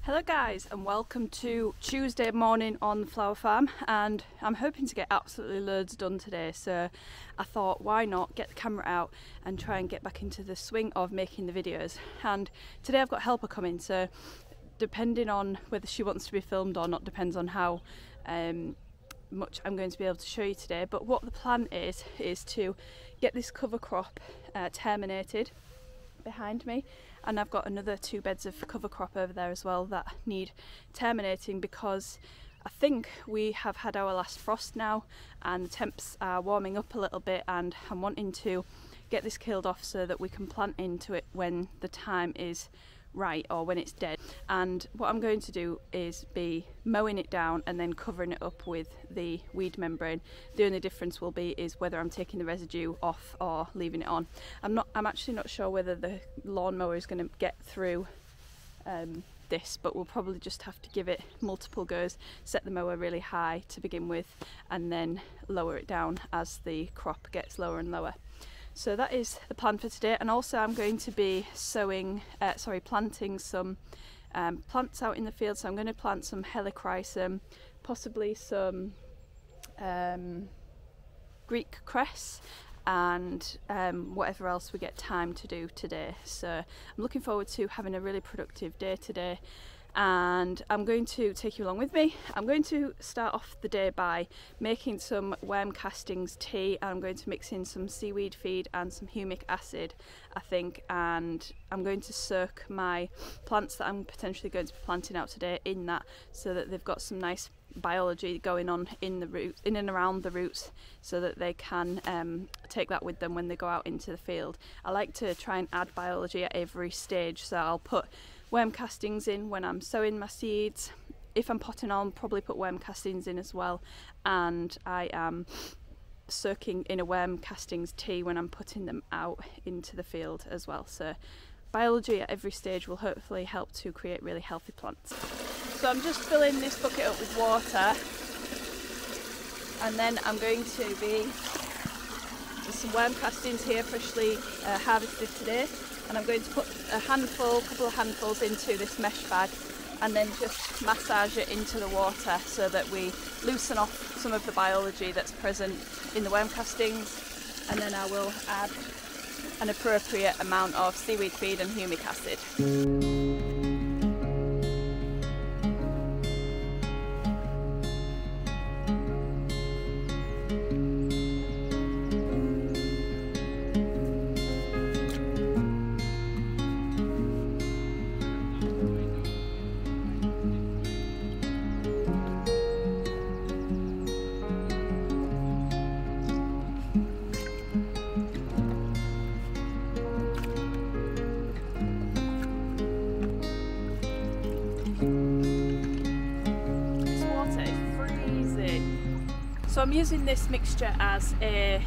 Hello guys, and welcome to Tuesday morning on the flower farm, and I'm hoping to get absolutely loads done today, so I thought why not get the camera out and try and get back into the swing of making the videos. And today I've got helper coming, so depending on whether she wants to be filmed or not depends on how much I'm going to be able to show you today. But what the plan is to get this cover crop terminated behind me, and I've got another 2 beds of cover crop over there as well that need terminating, because I think we have had our last frost now and the temps are warming up a little bit, and I'm wanting to get this killed off so that we can plant into it when the time is right or when it's dead. And what I'm going to do is be mowing it down and then covering it up with the weed membrane. The only difference will be is whether I'm taking the residue off or leaving it on. I'm actually not sure whether the lawnmower is going to get through this, but we'll probably just have to give it multiple goes, set the mower really high to begin with and then lower it down as the crop gets lower and lower. So that is the plan for today, and also I'm going to be planting some plants out in the field. So I'm going to plant some helichrysum, possibly some Greek cress, and whatever else we get time to do today. So I'm looking forward to having a really productive day today, and I'm going to take you along with me. I'm going to start off the day by making some worm castings tea. I'm going to mix in some seaweed feed and some humic acid, I think, and I'm going to soak my plants that I'm potentially going to be planting out today in that, so that they've got some nice biology going on in the roots, in and around the roots, so that they can take that with them when they go out into the field. I like to try and add biology at every stage, so I'll put worm castings in when I'm sowing my seeds. If I'm potting on, probably put worm castings in as well, and I am soaking in a worm castings tea when I'm putting them out into the field as well. So biology at every stage will hopefully help to create really healthy plants. So I'm just filling this bucket up with water, and then I'm going to be with some worm castings here, freshly harvested today, and I'm going to put a couple of handfuls into this mesh bag and then just massage it into the water so that we loosen off some of the biology that's present in the worm castings, and then I will add an appropriate amount of seaweed feed and humic acid. So I'm using this mixture as a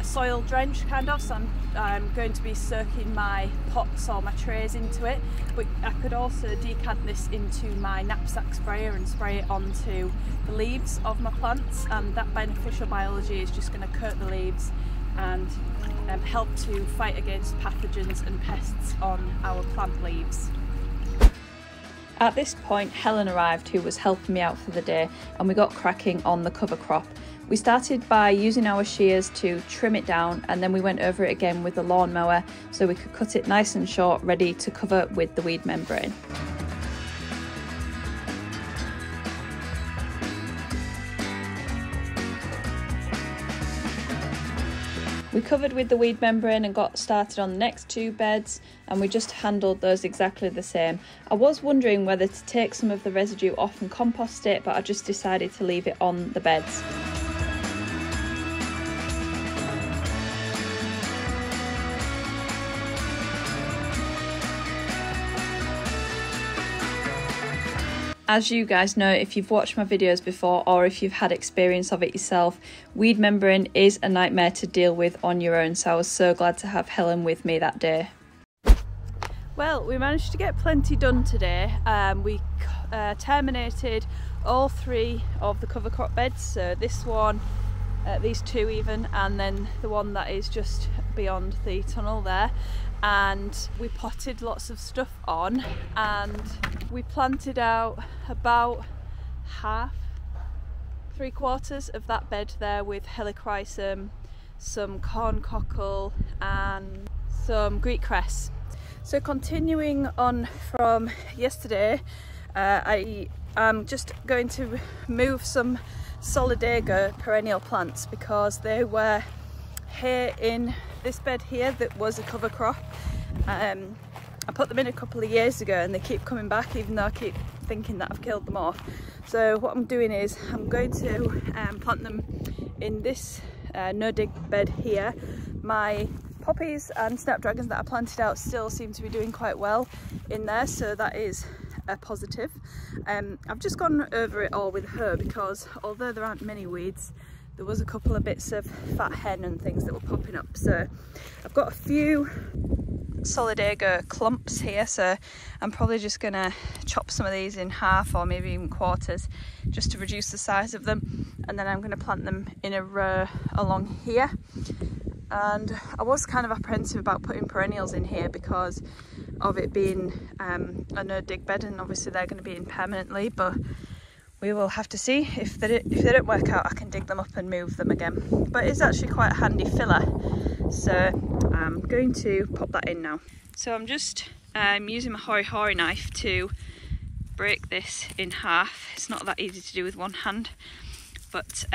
soil drench kind of, so I'm going to be soaking my pots or my trays into it, but I could also decant this into my knapsack sprayer and spray it onto the leaves of my plants, and that beneficial biology is just going to coat the leaves and help to fight against pathogens and pests on our plant leaves. At this point, Helen arrived, who was helping me out for the day, and we got cracking on the cover crop. We started by using our shears to trim it down, and then we went over it again with the lawnmower so we could cut it nice and short, ready to cover with the weed membrane. We covered with the weed membrane and got started on the next 2 beds, and we just handled those exactly the same. I was wondering whether to take some of the residue off and compost it, but I just decided to leave it on the beds. As you guys know, if you've watched my videos before or if you've had experience of it yourself, weed membrane is a nightmare to deal with on your own, so I was so glad to have Helen with me that day. Well, we managed to get plenty done today. We terminated all 3 of the cover crop beds, so this one, these two even, and then the one that is just beyond the tunnel there. And we potted lots of stuff on, and we planted out about half, 3/4 of that bed there with helichrysum, some corn cockle and some Greek cress. So continuing on from yesterday, I am just going to move some Solidago perennial plants because they were here in this bed here that was a cover crop. I put them in a couple of years ago and they keep coming back, even though I keep thinking that I've killed them off. So what I'm doing is I'm going to plant them in this no-dig bed here. My poppies and snapdragons that I planted out still seem to be doing quite well in there, so that is a positive. I've just gone over it all with her because although there aren't many weeds, there was a couple of bits of fat hen and things that were popping up. So I've got a few Solidago clumps here, so I'm probably just gonna chop some of these in half or maybe even quarters just to reduce the size of them, and then I'm going to plant them in a row along here. And I was kind of apprehensive about putting perennials in here because of it being a no-dig bed, and obviously they're going to be in permanently, but we will have to see. If they don't work out, I can dig them up and move them again. But it's actually quite a handy filler, so I'm going to pop that in now. So I'm just using my hori knife to break this in half. It's not that easy to do with one hand, but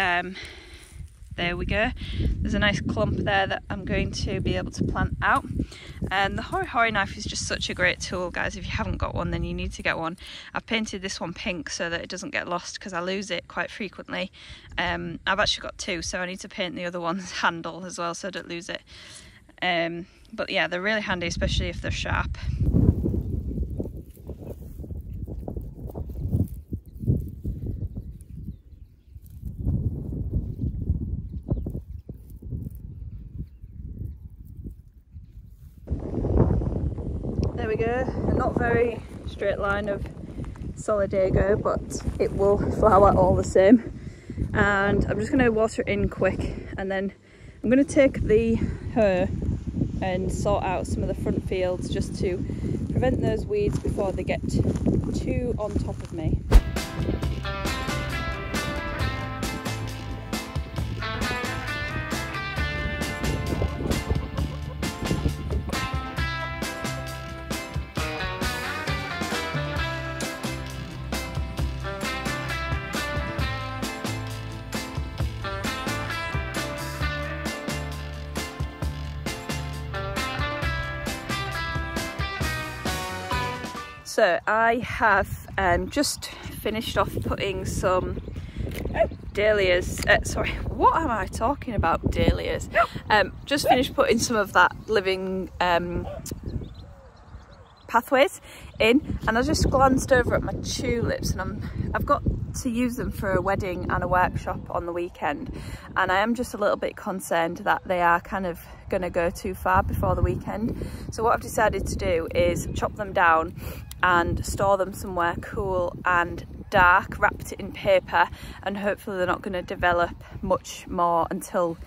there we go. There's a nice clump there that I'm going to be able to plant out. And the hori knife is just such a great tool, guys. If you haven't got one, then you need to get one. I've painted this one pink so that it doesn't get lost because I lose it quite frequently. I've actually got two, so I need to paint the other one's handle as well so I don't lose it. But yeah, they're really handy, especially if they're sharp. There we go, a not very straight line of Solidago, but it will flower all the same. And I'm just going to water it in quick, and then I'm going to take the hoe and sort out some of the front fields just to prevent those weeds before they get too on top of me. So I have just finished off putting some dahlias, sorry, what am I talking about, dahlias? Just finished putting some of that living pathways in, and I just glanced over at my tulips, and I've got to use them for a wedding and a workshop on the weekend, and I am just a little bit concerned that they are kind of going to go too far before the weekend. So what I've decided to do is chop them down and store them somewhere cool and dark, wrapped it in paper, and hopefully they're not going to develop much more until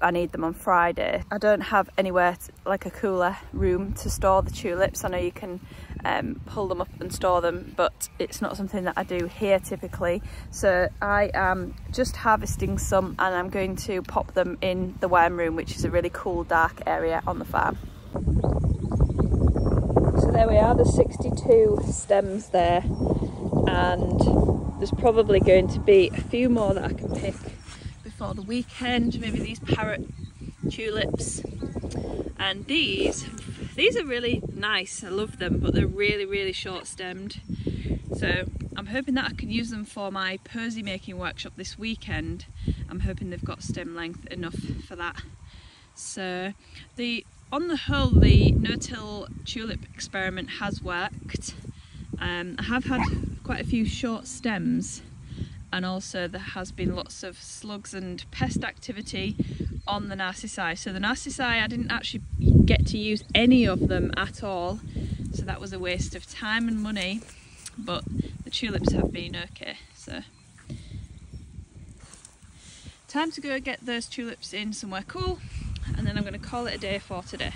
I need them on Friday. I don't have anywhere like a cooler room to store the tulips. I know you can pull them up and store them, but it's not something that I do here typically. So I am just harvesting some, and I'm going to pop them in the worm room, which is a really cool dark area on the farm. So there we are, there's 62 stems there, and there's probably going to be a few more that I can pick before the weekend. Maybe these parrot tulips, and these are really nice. I love them, but they're really short stemmed, so I'm hoping that I can use them for my posy making workshop this weekend. I'm hoping they've got stem length enough for that. So on the whole, the no-till tulip experiment has worked. I have had quite a few short stems, and also there has been lots of slugs and pest activity on the narcissi. So the narcissi, I didn't actually get to use any of them at all, so that was a waste of time and money, but the tulips have been okay. So time to go get those tulips in somewhere cool, and then I'm going to call it a day for today.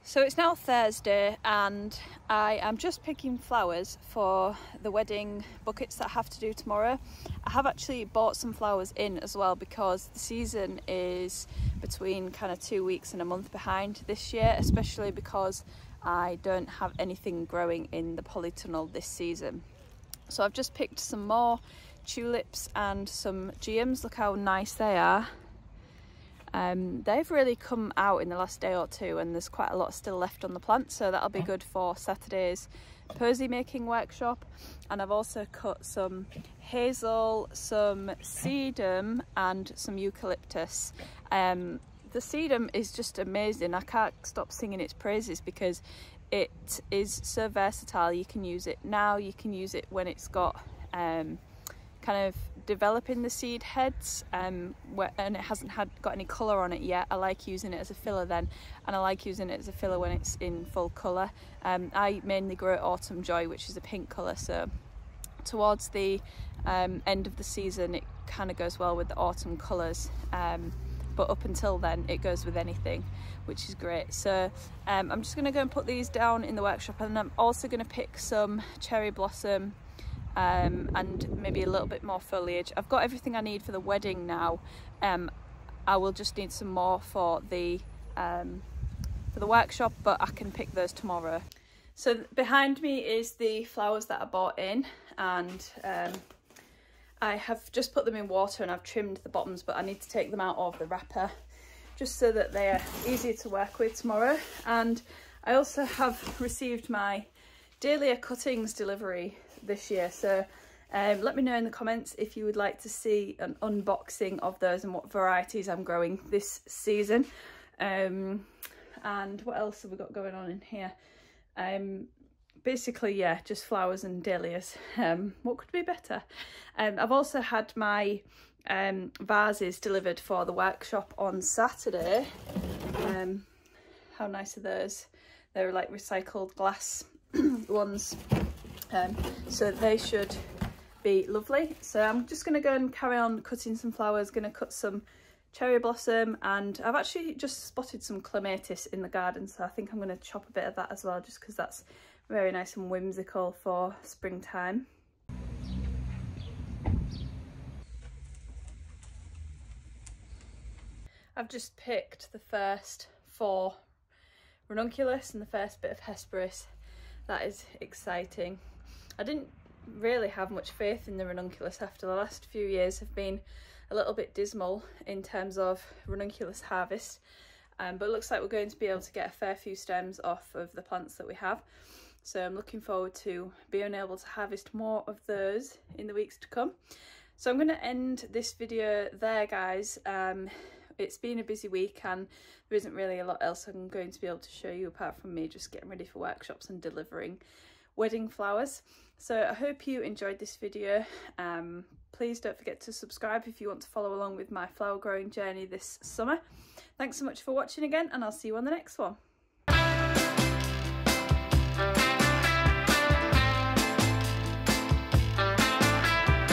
So it's now Thursday and I am just picking flowers for the wedding buckets that I have to do tomorrow. I have actually bought some flowers in as well because the season is between kind of 2 weeks and a month behind this year, especially because I don't have anything growing in the polytunnel this season. So I've just picked some more tulips and some geums. Look how nice they are. They've really come out in the last day or two, and there's quite a lot still left on the plant, so that'll be good for Saturday's posy making workshop. And I've also cut some hazel, some sedum and some eucalyptus. The sedum is just amazing. I can't stop singing its praises because it is so versatile. You can use it now, you can use it when it's got kind of developing the seed heads and it hasn't got any colour on it yet. I like using it as a filler then, and I like using it as a filler when it's in full colour. I mainly grow Autumn Joy, which is a pink colour, so towards the end of the season it kind of goes well with the autumn colours, but up until then it goes with anything, which is great. So I'm just going to go and put these down in the workshop, and I'm also going to pick some cherry blossom and maybe a little bit more foliage. I've got everything I need for the wedding now. I will just need some more for the workshop, but I can pick those tomorrow. So behind me is the flowers that I bought in, and I have just put them in water and I've trimmed the bottoms, but I need to take them out of the wrapper just so that they are easier to work with tomorrow. And I also have received my dahlia cuttings delivery this year, so let me know in the comments if you would like to see an unboxing of those and what varieties I'm growing this season. And what else have we got going on in here? Basically, yeah, just flowers and dahlias. What could be better? I've also had my vases delivered for the workshop on Saturday. How nice are those? They're like recycled glass ones. So they should be lovely. So I'm just going to go and carry on cutting some flowers. Going to cut some cherry blossom, and I've actually just spotted some clematis in the garden, so I think I'm going to chop a bit of that as well, just because that's very nice and whimsical for springtime. I've just picked the first 4 ranunculus and the first bit of hesperus. That is exciting. I didn't really have much faith in the ranunculus after the last few years have been a little bit dismal in terms of ranunculus harvest, but it looks like we're going to be able to get a fair few stems off of the plants that we have. So I'm looking forward to being able to harvest more of those in the weeks to come. So I'm going to end this video there, guys. It's been a busy week and there isn't really a lot else I'm going to be able to show you apart from me just getting ready for workshops and delivering wedding flowers. So I hope you enjoyed this video. Please don't forget to subscribe if you want to follow along with my flower growing journey this summer. Thanks so much for watching again, and I'll see you on the next one.